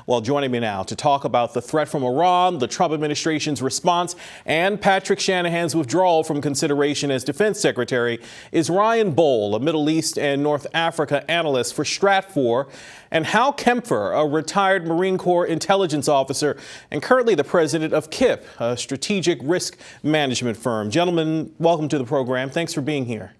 Well, joining me now to talk about the threat from Iran, the Trump administration's response, and Patrick Shanahan's withdrawal from consideration as defense secretary is Ryan Bohl, a Middle East and North Africa analyst for Stratfor, and Hal Kempfer, a retired Marine Corps intelligence officer and currently the president of KIP, a strategic risk management firm. Gentlemen, welcome to the program. Thanks for being here.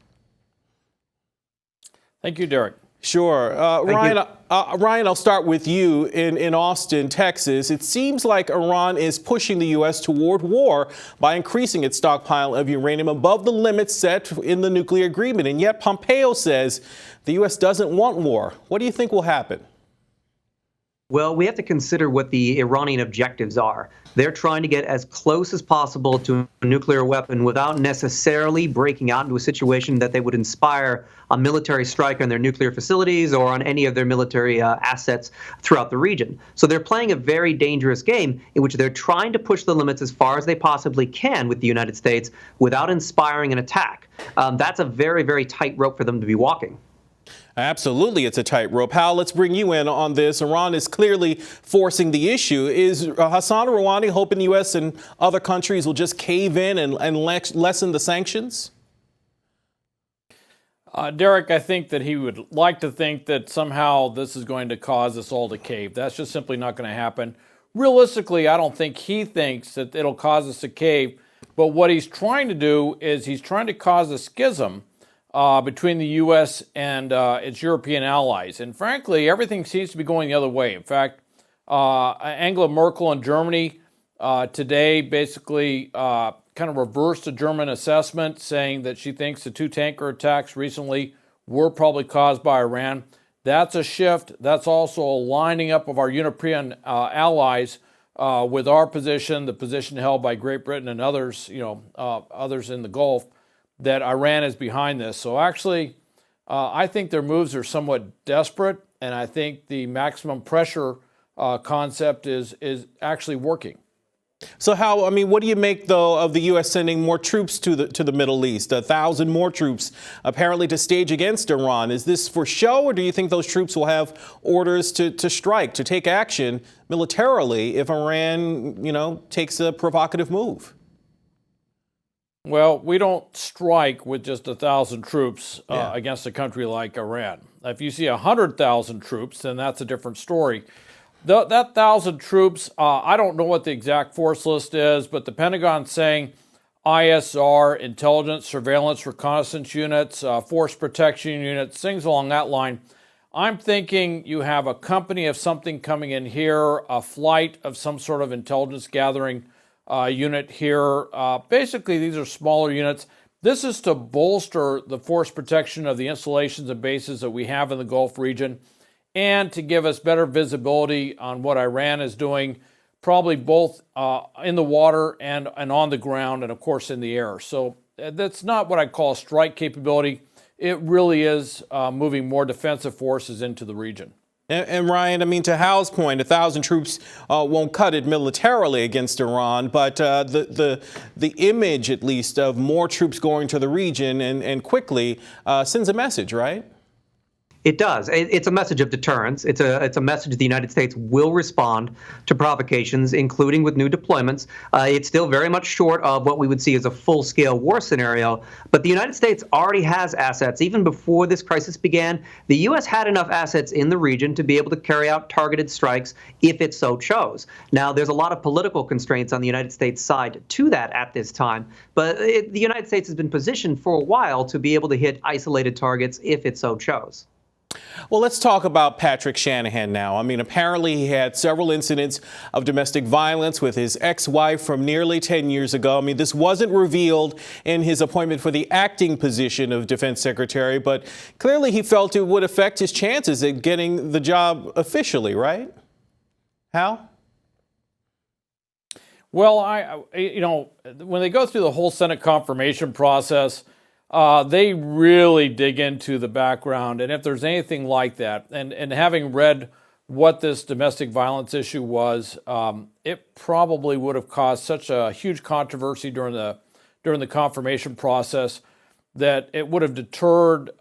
Thank you, Derek. Sure. Ryan, I'll start with you in Austin, Texas. It seems like Iran is pushing the U.S. toward war by increasing its stockpile of uranium above the limits set in the nuclear agreement. And yet Pompeo says the U.S. doesn't want war. What do you think will happen? Well, we have to consider what the Iranian objectives are. They're trying to get as close as possible to a nuclear weapon without necessarily breaking out into a situation that they would inspire a military strike on their nuclear facilities or on any of their military assets throughout the region. So they're playing a very dangerous game in which they're trying to push the limits as far as they possibly can with the United States without inspiring an attack. That's a very, very tight rope for them to be walking. Absolutely, it's a tightrope. Hal, let's bring you in on this. Iran is clearly forcing the issue. Is Hassan Rouhani hoping the U.S. and other countries will just cave in and lessen the sanctions? Derek, I think that he would like to think that somehow this is going to cause us all to cave. That's just simply not going to happen. Realistically, I don't think he thinks that it'll cause us to cave. But what he's trying to do is he's trying to cause a schism between the U.S. and its European allies. And frankly, everything seems to be going the other way. In fact, Angela Merkel in Germany today basically kind of reversed the German assessment, saying that she thinks the two tanker attacks recently were probably caused by Iran. That's a shift. That's also a lining up of our European allies with our position, the position held by Great Britain and others, others in the Gulf, that Iran is behind this. So actually, I think their moves are somewhat desperate, and I think the maximum pressure concept is actually working. So how, what do you make, though, of the U.S. sending more troops to the Middle East, 1,000 more troops, apparently to stage against Iran? Is this for show, or do you think those troops will have orders to strike, to take action militarily if Iran, takes a provocative move? Well, we don't strike with just 1,000 troops against a country like Iran. If you see 100,000 troops, then that's a different story. That 1,000 troops, I don't know what the exact force list is, but the Pentagon's saying ISR, intelligence, surveillance, reconnaissance units, force protection units, things along that line. I'm thinking you have a company of something coming in here, a flight of some sort of intelligence gathering unit here. Basically, these are smaller units. This is to bolster the force protection of the installations and bases that we have in the Gulf region and to give us better visibility on what Iran is doing, probably both in the water and on the ground and, of course, in the air. So that's not what I call strike capability. It really is moving more defensive forces into the region. And Ryan, to Hal's point, 1,000 troops won't cut it militarily against Iran, but the image, at least, of more troops going to the region and quickly sends a message, right? It does. It's a message of deterrence. It's a message the United States will respond to provocations, including with new deployments. It's still very much short of what we would see as a full-scale war scenario. But the United States already has assets. Even before this crisis began, the U.S. had enough assets in the region to be able to carry out targeted strikes if it so chose. Now, there's a lot of political constraints on the United States side to that at this time. But the United States has been positioned for a while to be able to hit isolated targets if it so chose. Well, let's talk about Patrick Shanahan now. Apparently he had several incidents of domestic violence with his ex-wife from nearly 10 years ago. This wasn't revealed in his appointment for the acting position of defense secretary, but clearly he felt it would affect his chances at getting the job officially, right? Hal? Well, when they go through the whole Senate confirmation process, they really dig into the background, and if there's anything like that, and having read what this domestic violence issue was, it probably would have caused such a huge controversy during the confirmation process that it would have deterred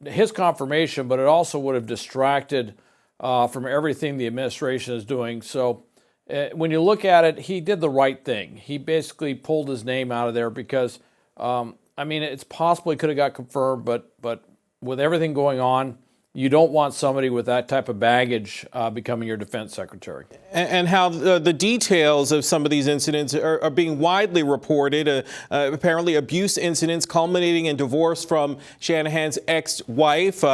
his confirmation, but it also would have distracted from everything the administration is doing. So when you look at it, he did the right thing. He basically pulled his name out of there because, I mean, it's possible he could have got confirmed, but with everything going on, you don't want somebody with that type of baggage becoming your defense secretary. And how the details of some of these incidents are being widely reported. Apparently abuse incidents culminating in divorce from Shanahan's ex-wife.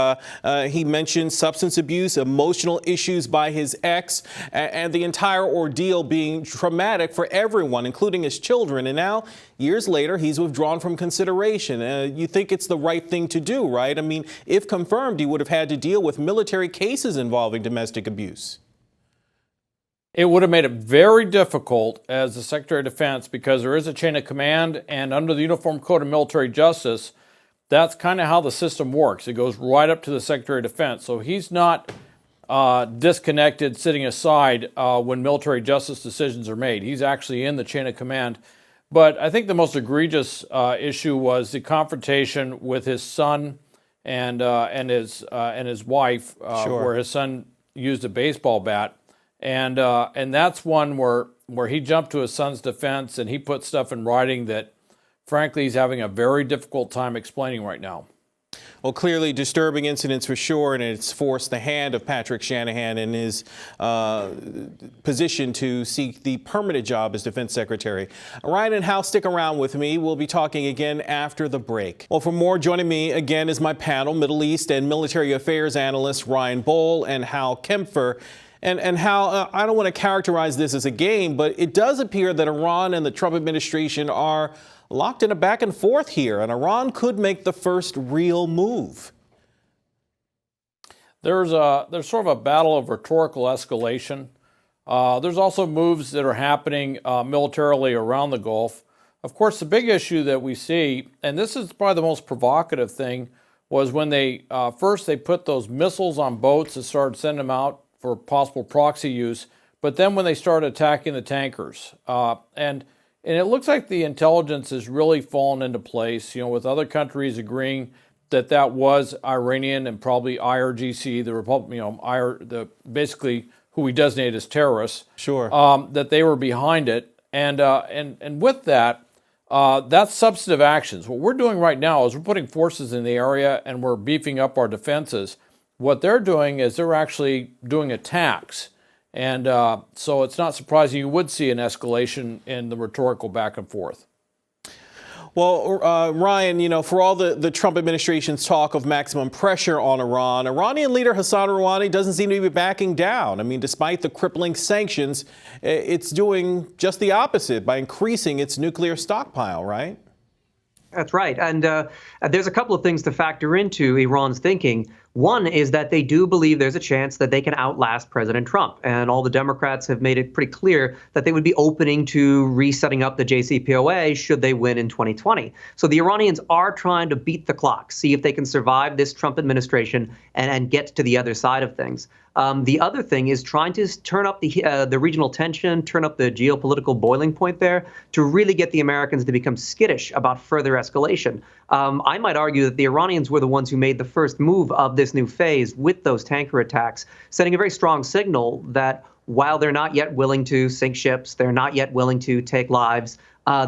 He mentioned substance abuse, emotional issues by his ex, and the entire ordeal being traumatic for everyone, including his children. And now, years later, he's withdrawn from consideration. You think it's the right thing to do, right? I mean, if confirmed, he would have had to deal with military cases involving domestic abuse. It would have made it very difficult as the Secretary of Defense because there is a chain of command, and under the Uniform Code of Military Justice, that's kind of how the system works. It goes right up to the Secretary of Defense. So he's not disconnected, sitting aside when military justice decisions are made. He's actually in the chain of command. But I think the most egregious issue was the confrontation with his son and his wife, Sure. where his son used a baseball bat. And that's one where he jumped to his son's defense and he put stuff in writing that, frankly, he's having a very difficult time explaining right now. Well, clearly disturbing incidents for sure, and it's forced the hand of Patrick Shanahan in his position to seek the permanent job as Defense Secretary. Ryan and Hal, stick around with me. We'll be talking again after the break. Well, for more, joining me again is my panel, Middle East and Military Affairs analysts Ryan Bohl and Hal Kempfer. And Hal, I don't want to characterize this as a game, but it does appear that Iran and the Trump administration are locked in a back and forth here, and Iran could make the first real move. There's sort of a battle of rhetorical escalation. There's also moves that are happening militarily around the Gulf. Of course, the big issue that we see, and this is probably the most provocative thing, was when they first they put those missiles on boats and started sending them out for possible proxy use, but then when they started attacking the tankers, and it looks like the intelligence has really fallen into place, with other countries agreeing that was Iranian and probably IRGC, basically who we designate as terrorists. Sure. That they were behind it, and with that, that's substantive actions. What we're doing right now is we're putting forces in the area and we're beefing up our defenses. What they're doing is they're actually doing attacks. And so it's not surprising you would see an escalation in the rhetorical back and forth. Well, Ryan, for all the Trump administration's talk of maximum pressure on Iran, Iranian leader Hassan Rouhani doesn't seem to be backing down. I mean, despite the crippling sanctions, it's doing just the opposite by increasing its nuclear stockpile, right? That's right. And there's a couple of things to factor into Iran's thinking. One is that they do believe there's a chance that they can outlast President Trump. And all the Democrats have made it pretty clear that they would be opening to resetting up the JCPOA should they win in 2020. So the Iranians are trying to beat the clock, see if they can survive this Trump administration and get to the other side of things. The other thing is trying to turn up the regional tension, turn up the geopolitical boiling point there to really get the Americans to become skittish about further escalation. I might argue that the Iranians were the ones who made the first move of this new phase with those tanker attacks, sending a very strong signal that while they're not yet willing to sink ships, they're not yet willing to take lives,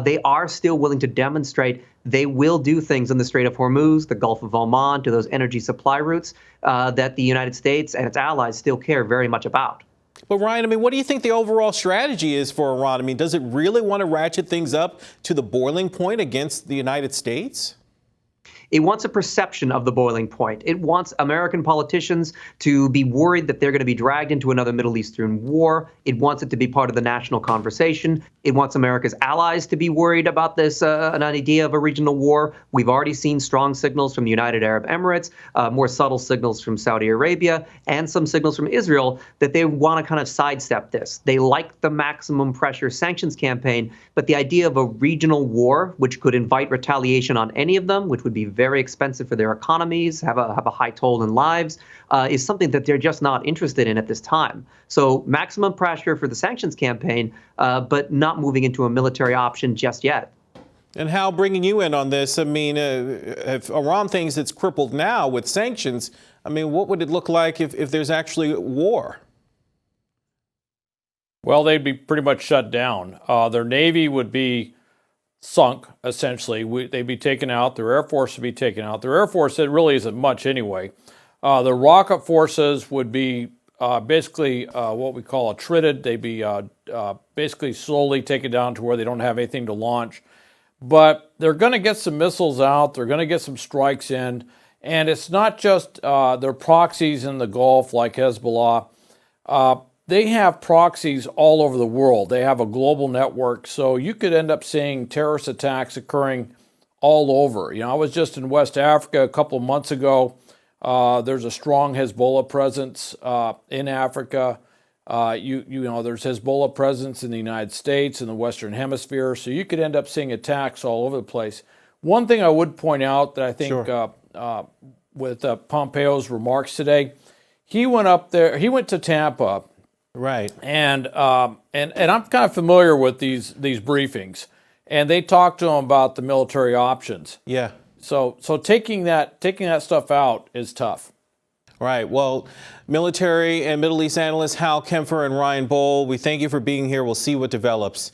they are still willing to demonstrate they will do things in the Strait of Hormuz, the Gulf of Oman, to those energy supply routes that the United States and its allies still care very much about. But Ryan, I mean, what do you think the overall strategy is for Iran? I mean, does it really want to ratchet things up to the boiling point against the United States? It wants a perception of the boiling point. It wants American politicians to be worried that they're going to be dragged into another Middle Eastern war. It wants it to be part of the national conversation. It wants America's allies to be worried about this, an idea of a regional war. We've already seen strong signals from the United Arab Emirates, more subtle signals from Saudi Arabia, and some signals from Israel that they want to kind of sidestep this. They like the maximum pressure sanctions campaign, but the idea of a regional war, which could invite retaliation on any of them, which would be very expensive for their economies, have a high toll in lives, is something that they're just not interested in at this time. So maximum pressure for the sanctions campaign, but not moving into a military option just yet. And Hal, bringing you in on this, I mean, if Iran thinks it's crippled now with sanctions, I mean, what would it look like if there's actually war? Well, they'd be pretty much shut down. Their Navy would be sunk, essentially. They'd be taken out. Their Air Force would be taken out. Their Air Force, it really isn't much anyway. The rocket forces would be basically what we call attrited. They'd be basically slowly taken down to where they don't have anything to launch. But they're going to get some missiles out. They're going to get some strikes in. And it's not just their proxies in the Gulf like Hezbollah. They have proxies all over the world. They have a global network. So you could end up seeing terrorist attacks occurring all over. You know, I was just in West Africa a couple of months ago. There's a strong Hezbollah presence in Africa. You know, there's Hezbollah presence in the United States and the Western Hemisphere. So you could end up seeing attacks all over the place. One thing I would point out that I think with Pompeo's remarks today, he went up there. He went to Tampa. Right. And I'm kind of familiar with these briefings, and they talked to him about the military options. Yeah. So taking that stuff out is tough. Right. Well, military and Middle East analysts Hal Kempfer and Ryan Bohl, we thank you for being here. We'll see what develops.